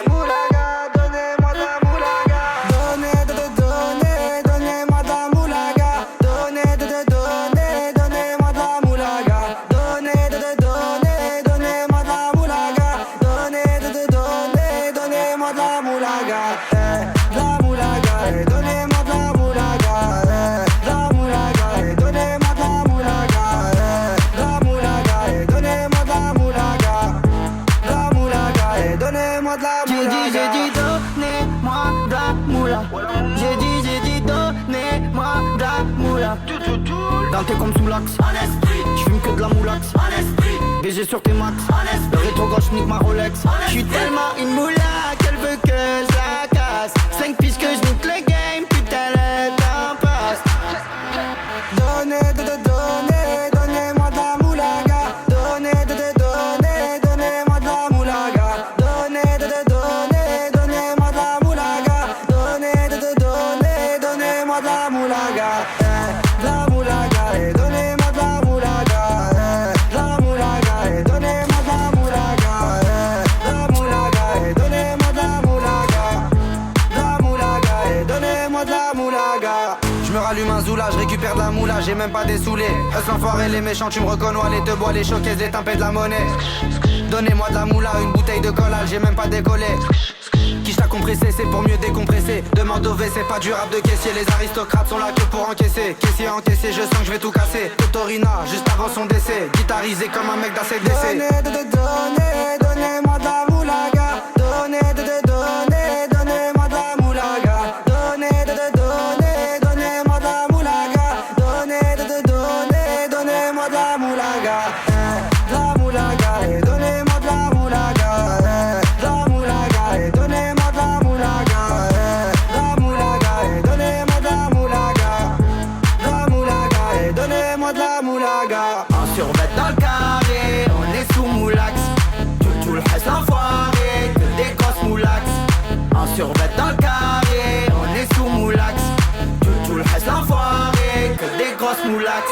Moulaga, donnez-moi de la moulaga. Donnez-moi de la moulaga. Donnez-moi de la moulaga. Donnez-moi de la moulaga. Donnez-moi de la moulaga. De la moulaga, donnez-moi de la moulaga. De la moulaga, donnez-moi de la moulaga. De la moulaga, donnez-moi de la moulaga. De la moulaga, donnez-moi de la moulaga. J'ai dit donnez-moi de la moula. J'ai dit donnez-moi de la moula. Dans tes comme sous l'axe, j'fume que de la moulax. BG sur tes max, le rétro gauche nique ma Rolex. J'suis tellement une moula qu'elle veut que je la casse. 5 pistes que je nique le game, putain le temps passe. Donnez-moi de la moulaga. Donnez-moi de la moulaga. Donnez-moi de la moulaga. Donnez-moi de la moulaga. De la moulaga, donnez-moi de la moulaga. De la moulaga, donnez-moi de la moulaga. De la moulaga, donnez-moi de la moulaga. De la moulaga, donnez-moi de la moulaga. Je me rallume un zoula, je récupère de la moula, j'ai même pas des saoulés. Us l'enfoiré, les méchants, tu me reconnais, les te bois, les choquaises, les tempêtes de la monnaie. Donnez-moi de la moula, une bouteille de collal, j'ai même pas décollé. Qui t'a compressé, c'est pour mieux décompresser. Demande au V, c'est pas du rap de caissier. Les aristocrates sont là que pour encaisser. Caissier encaissé, je sens que je vais tout casser. Totorina, juste avant son décès. Guitarisé comme un mec d'ACDC. Donnez-moi de la moulaga. Donnez-moi de la moulaga. Donnez-moi de la moulaga. Donnez-moi de la moulaga. De la moulaga, donnez-moi de la moulaga. De la moulaga, donnez-moi de la moulaga. De la moulaga, donnez-moi de la moulaga. De la moulaga, donnez-moi de la moulaga. En survêt dans le carré, on est sous moulax. Tout le reste enfoiré, que des grosses moulax. En survêt dans le carré, on est sous moulax. Tout le reste enfoiré, que des grosses moulax.